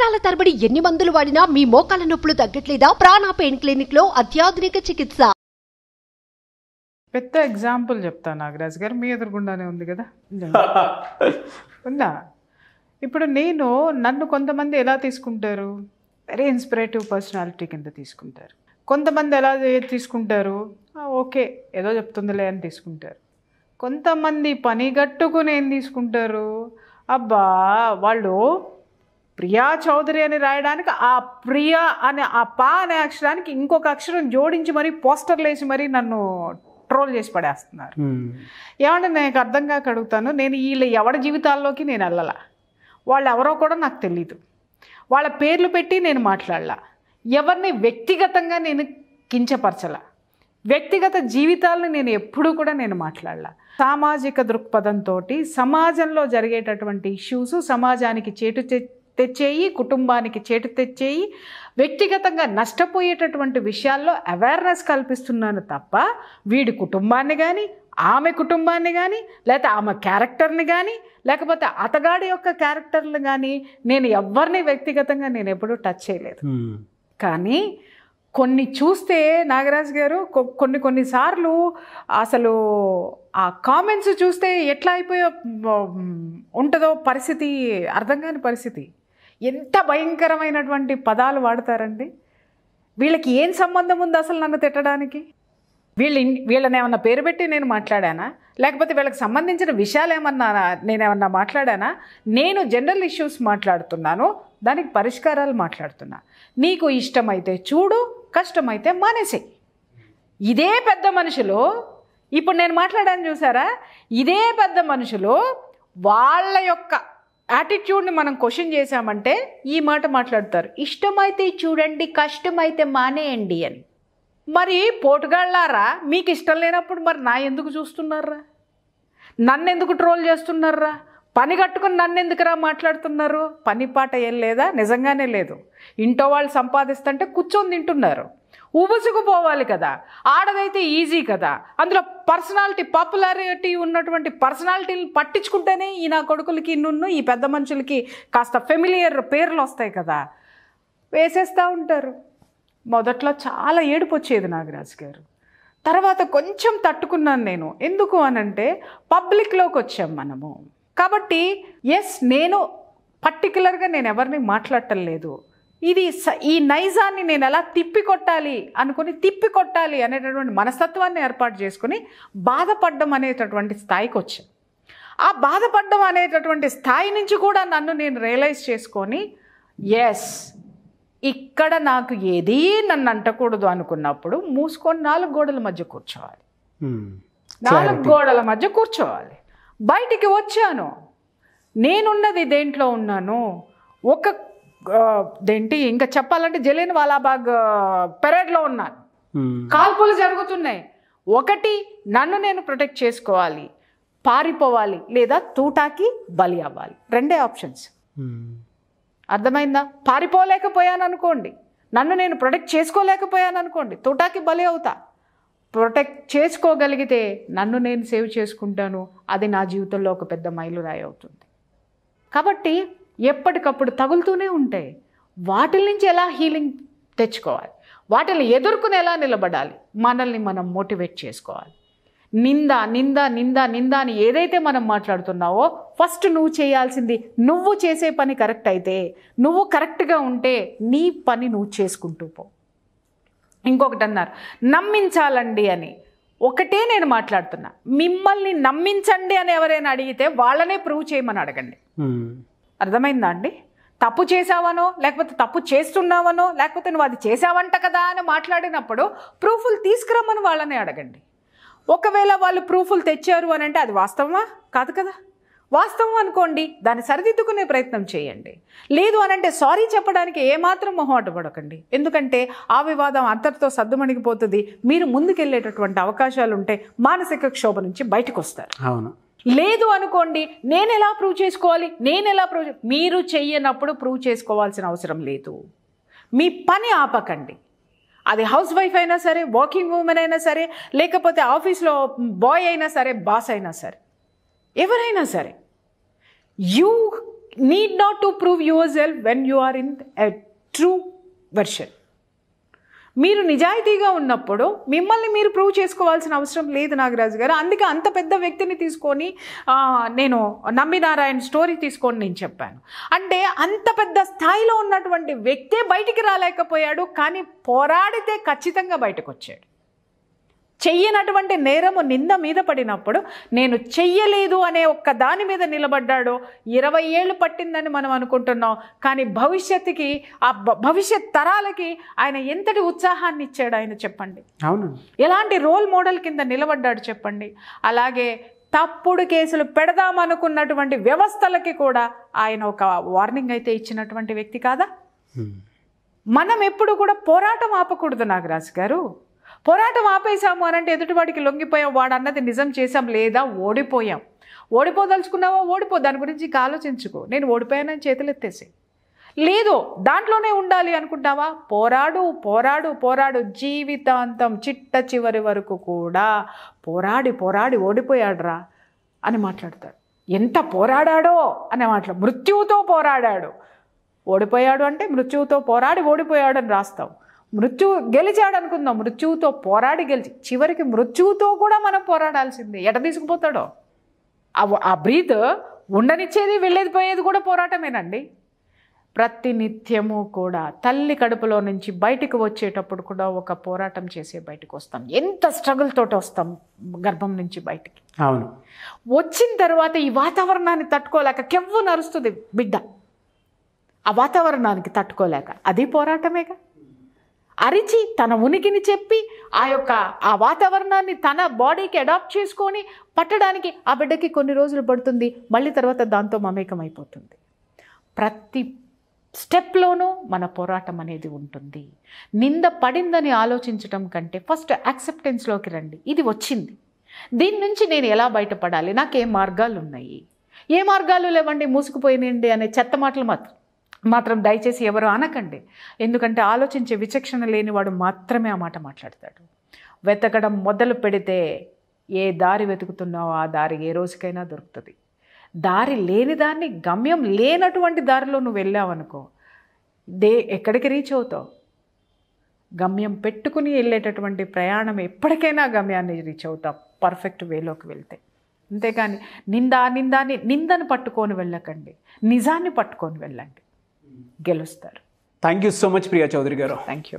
సంవత్సరాల తరబడి ఎన్ని మందులు వాడినా మీ మోకాల నొప్పులు తగ్గట్లేదా? ప్రాణ పెయిన్ క్లినిక్ లో అత్యాధునిక చికిత్స. పెద్ద ఎగ్జాంపుల్ చెప్తా నాగరాజ్ గారు, మీ ఎదురుగుండానే ఉంది కదా ఉందా. ఇప్పుడు నన్ను కొంతమంది ఎలా తీసుకుంటారు, వెరీ ఇన్స్పిరేటివ్ పర్సనాలిటీ కింద తీసుకుంటారు. కొంతమంది ఎలా తీసుకుంటారు, ఓకే ఏదో చెప్తుందిలే అని తీసుకుంటారు. కొంతమంది పని గట్టుకుని ఏం తీసుకుంటారు, అబ్బా వాళ్ళు ప్రియా చౌదరి అని రాయడానికి ఆ ప్రియా అనే ఆ పా అనే అక్షరానికి ఇంకొక అక్షరం జోడించి మరీ పోస్టర్లు వేసి మరీ నన్ను ట్రోల్ చేసి పడేస్తున్నారు. ఏమంటే నేను అర్థం కాక అడుగుతాను, నేను వీళ్ళ ఎవరి జీవితాల్లోకి నేను వెళ్ళాల, వాళ్ళు ఎవరో కూడా నాకు తెలీదు, వాళ్ళ పేర్లు పెట్టి నేను మాట్లాడలా, ఎవరిని వ్యక్తిగతంగా నేను కించపరచలా, వ్యక్తిగత జీవితాలను నేను ఎప్పుడూ కూడా నేను మాట్లాడలా. సామాజిక దృక్పథంతో సమాజంలో జరిగేటటువంటి ఇష్యూస్ సమాజానికి చేటు తెచ్చేయి, కుటుంబానికి చేటు తెచ్చేయి, వ్యక్తిగతంగా నష్టపోయేటటువంటి విషయాల్లో అవేర్నెస్ కల్పిస్తున్నాను తప్ప వీడి కుటుంబాన్ని కానీ, ఆమె కుటుంబాన్ని కానీ, లేకపోతే ఆమె క్యారెక్టర్ని కానీ, లేకపోతే అతగాడి యొక్క క్యారెక్టర్ని కానీ నేను ఎవరిని వ్యక్తిగతంగా నేను ఎప్పుడూ టచ్ చేయలేదు. కానీ కొన్ని చూస్తే నాగరాజ్ గారు కొన్నిసార్లు అసలు ఆ కామెంట్స్ చూస్తే ఎట్లా అయిపోయో ఉంటుందో పరిస్థితి, అర్థం కాని పరిస్థితి. ఎంత భయంకరమైనటువంటి పదాలు వాడతారండి. వీళ్ళకి ఏం సంబంధం ఉంది అసలు నన్ను తిట్టడానికి? వీళ్ళని ఏమన్నా పేరు పెట్టి నేను మాట్లాడానా, లేకపోతే వీళ్ళకి సంబంధించిన విషయాలు నేనేమన్నా మాట్లాడానా? నేను జనరల్ ఇష్యూస్ మాట్లాడుతున్నాను, దానికి పరిష్కారాలు మాట్లాడుతున్నా. నీకు ఇష్టమైతే చూడు, కష్టమైతే మానేసేయి. ఇదే పెద్ద మనుషులు, ఇప్పుడు నేను మాట్లాడాను చూసారా, ఇదే పెద్ద మనుషులు వాళ్ళ యొక్క యాటిట్యూడ్ని మనం క్వశ్చన్ చేశామంటే ఈ మాట మాట్లాడతారు, ఇష్టమైతే చూడండి, కష్టమైతే మానేయండి అని. మరి పోటుగాళ్ళారా, మీకు ఇష్టం లేనప్పుడు మరి నా ఎందుకు చూస్తున్నారా? నన్ను ఎందుకు ట్రోల్ చేస్తున్నారా? పని కట్టుకుని నన్ను ఎందుకురా మాట్లాడుతున్నారు? పని పాట ఏం లేదా? నిజంగానే లేదు. ఇంట్లో వాళ్ళు సంపాదిస్తుంటే కూర్చొని తింటున్నారు. ఉబుసుకుపోవాలి కదా, ఆడదైతే ఈజీ కదా. అందులో పర్సనాలిటీ, పాపులారిటీ ఉన్నటువంటి పర్సనాలిటీని పట్టించుకుంటేనే ఈ నా కొడుకులకి ఈ పెద్ద మనుషులకి కాస్త ఫెమిలియర్ పేర్లు వస్తాయి కదా, వేసేస్తూ ఉంటారు. మొదట్లో చాలా ఏడుపు వచ్చేది నాగరాజ్ గారు, తర్వాత కొంచెం తట్టుకున్నాను నేను. ఎందుకు అనంటే పబ్లిక్లోకి వచ్చాం మనము కాబట్టి. ఎస్, నేను పర్టికులర్గా నేను ఎవరిని మాట్లాడటం లేదు. ఈ నైజాన్ని నేను ఎలా తిప్పికొట్టాలి అనుకుని తిప్పికొట్టాలి అనేటటువంటి మనస్తత్వాన్ని ఏర్పాటు చేసుకుని బాధపడడం అనేటటువంటి స్థాయికి వచ్చాను. ఆ బాధపడడం అనేటటువంటి స్థాయి నుంచి కూడా నన్ను నేను రియలైజ్ చేసుకొని, ఎస్ ఇక్కడ నాకు ఏదీ నన్ను అంటకూడదు అనుకున్నప్పుడు మూసుకొని 4 గోడల మధ్య కూర్చోవాలి. 4 గోడల మధ్య కూర్చోవాలి. బయటికి వచ్చాను, నేనున్నది దేంట్లో ఉన్నాను, ఇంకా చెప్పాలంటే జలియన్ వాలాబాగ్ పెరేడ్లో ఉన్నాను. కాల్పులు జరుగుతున్నాయి. ఒకటి, నన్ను నేను ప్రొటెక్ట్ చేసుకోవాలి, పారిపోవాలి, లేదా తూటాకి బలి అవ్వాలి. 2 ఆప్షన్స్. అర్థమైందా? పారిపోలేకపోయాను అనుకోండి, నన్ను నేను ప్రొటెక్ట్ చేసుకోలేకపోయాను అనుకోండి, తూటాకి బలి అవుతా. ప్రొటెక్ట్ చేసుకోగలిగితే నన్ను నేను సేవ్ చేసుకుంటాను, అది నా జీవితంలో ఒక పెద్ద మైలురాయి అవుతుంది. కాబట్టి ఎప్పటికప్పుడు తగులుతూనే ఉంటాయి. వాటిల నుంచి ఎలా హీలింగ్ తెచ్చుకోవాలి, వాటిని ఎదుర్కొని ఎలా నిలబడాలి, మనల్ని మనం మోటివేట్ చేసుకోవాలి. నింద నింద నింద నింద అని ఏదైతే మనం మాట్లాడుతున్నావో, ఫస్ట్ నువ్వు చేయాల్సింది, నువ్వు చేసే పని కరెక్ట్ అయితే, నువ్వు కరెక్ట్గా ఉంటే నీ పని నువ్వు చేసుకుంటూ పో. ఇంకొకటి అన్నారు, నమ్మించాలండి అని. ఒకటే నేను మాట్లాడుతున్నా, మిమ్మల్ని నమ్మించండి అని ఎవరైనా అడిగితే వాళ్ళనే ప్రూవ్ చేయమని అడగండి. అర్థమైందా అండి? తప్పు చేసావనో, లేకపోతే తప్పు చేస్తున్నావనో, లేకపోతే నువ్వు అది చేసావంట కదా అని మాట్లాడినప్పుడు ప్రూఫ్లు తీసుకురమ్మని వాళ్ళనే అడగండి. ఒకవేళ వాళ్ళు ప్రూఫ్లు తెచ్చారు అని అంటే అది వాస్తవమా? కాదు కదా. వాస్తవం అనుకోండి, దాన్ని సరిదిద్దుకునే ప్రయత్నం చేయండి. లేదు అని అంటే సారీ చెప్పడానికి ఏమాత్రం మొహమాట పడకండి. ఎందుకంటే ఆ వివాదం అంతటితో సద్దుమణిగిపోతుంది. మీరు ముందుకెళ్ళేటటువంటి అవకాశాలు ఉంటే మానసిక క్షోభ నుంచి బయటకు వస్తారు. అవును. లేదు అనుకోండి, నేను ఎలా ప్రూవ్ చేసుకోవాలి, మీరు చెయ్యనప్పుడు ప్రూవ్ చేసుకోవాల్సిన అవసరం లేదు. మీ పని ఆపకండి. అది హౌస్ వైఫ్ అయినా సరే, వర్కింగ్ ఉమెన్ అయినా సరే, లేకపోతే ఆఫీస్లో బాయ్ అయినా సరే, బాస్ అయినా సరే, ఎవరైనా సరే, you need not to prove yourself when you are in a true version. మీరు నిజాయితీగా ఉన్నప్పుడు మిమ్మల్ని మీరు ప్రూవ్ చేసుకోవాల్సిన అవసరం లేదు నాగరాజు గారు. అందుకే అంత పెద్ద వ్యక్తిని తీసుకొని నేను నమ్మినారాయణ స్టోరీ తీసుకొని నేను చెప్పాను. అంటే అంత పెద్ద స్థాయిలో ఉన్నటువంటి వ్యక్తే బయటికి రాలేకపోయాడు, కానీ పోరాడితే ఖచ్చితంగా బయటకు వచ్చాడు. చెయ్యనటువంటి నేరము నింద మీద పడినప్పుడు నేను చెయ్యలేదు అనే ఒక్క దాని మీద నిలబడ్డాడు. 20 ఏళ్ళు పట్టిందని మనం అనుకుంటున్నాం, కానీ భవిష్యత్తుకి ఆ భవిష్యత్ తరాలకి ఆయన ఎంతటి ఉత్సాహాన్ని ఇచ్చాడు ఆయన చెప్పండి. అవును, ఎలాంటి రోల్ మోడల్ కింద నిలబడ్డాడు చెప్పండి. అలాగే తప్పుడు కేసులు పెడదామనుకున్నటువంటి వ్యవస్థలకి కూడా ఆయన ఒక వార్నింగ్ అయితే ఇచ్చినటువంటి వ్యక్తి కాదా? మనం ఎప్పుడు కూడా పోరాటం ఆపకూడదు నాగరాజు గారు. పోరాటం ఆపేసాము అని అంటే ఎదుటివాడికి లొంగిపోయాం, వాడు అన్నది నిజం చేసాం, లేదా ఓడిపోయాం. ఓడిపోదలుచుకున్నావా ఓడిపో, దాని గురించి ఇంకా ఆలోచించుకో. నేను ఓడిపోయానని చేతులెత్తేసి లేదు, దాంట్లోనే ఉండాలి అనుకుంటావా? పోరాడు పోరాడు పోరాడు, జీవితాంతం చిట్ట చివరి వరకు కూడా పోరాడి పోరాడి ఓడిపోయాడురా అని మాట్లాడతాడు. ఎంత పోరాడాడో అనే మృత్యువుతో పోరాడాడు. ఓడిపోయాడు అంటే మృత్యువుతో పోరాడి ఓడిపోయాడు అని రాస్తావు. మృత్యువు గెలిచాడు అనుకుందాం, మృత్యువుతో పోరాడి గెలిచి చివరికి మృత్యువుతో కూడా మనం పోరాడాల్సిందే. ఎట తీసుకుపోతాడో ఆ బ్రీత్ ఉండనిచ్చేది వెళ్ళేది పోయేది కూడా పోరాటమేనండి. ప్రతినిత్యము కూడా తల్లి కడుపులో నుంచి బయటికి వచ్చేటప్పుడు కూడా ఒక పోరాటం చేసే బయటకు వస్తాం. ఎంత స్ట్రగుల్ తోటి వస్తాం గర్భం నుంచి బయటికి. అవును, వచ్చిన తర్వాత ఈ వాతావరణాన్ని తట్టుకోలేక కెవ్వు నరుస్తుంది బిడ్డ. ఆ వాతావరణానికి తట్టుకోలేక అది పోరాటమేగా. అరిచి తన ఉనికిని చెప్పి ఆ వాతావరణాన్ని తన బాడీకి అడాప్ట్ చేసుకొని పట్టడానికి ఆ బిడ్డకి కొన్ని రోజులు పడుతుంది, మళ్ళీ తర్వాత దాంతో మమేకం అయిపోతుంది. ప్రతి స్టెప్లోనూ మన పోరాటం అనేది ఉంటుంది. నింద పడిందని ఆలోచించటం కంటే ఫస్ట్ యాక్సెప్టెన్స్లోకి రండి. ఇది వచ్చింది, దీని నుంచి నేను ఎలా బయటపడాలి, నాకు ఏ మార్గాలు ఉన్నాయి, ఏ మార్గాలు లేవండి మూసుకుపోయినండి అనే చెత్త మాటలు మాత్రం దయచేసి ఎవరు అనకండి. ఎందుకంటే ఆలోచించే విచక్షణ లేనివాడు మాత్రమే ఆ మాట మాట్లాడతాడు. వెతకడం మొదలు పెడితే ఏ దారి వెతుకుతున్నావో ఆ దారి ఏ రోజుకైనా దొరుకుతుంది. దారి లేని దాన్ని, గమ్యం లేనటువంటి దారిలో నువ్వు వెళ్ళావనుకో ఎక్కడికి రీచ్ అవుతావు? గమ్యం పెట్టుకుని వెళ్ళేటటువంటి ప్రయాణం ఎప్పటికైనా గమ్యాన్ని రీచ్ అవుతావు పర్ఫెక్ట్ వేలోకి వెళ్తే. అంతేకాని నిందను పట్టుకొని వెళ్ళకండి, నిజాన్ని పట్టుకొని వెళ్ళండి, గెలుస్తారు. Thank you so much Priya Chowdary గారు. Thank you.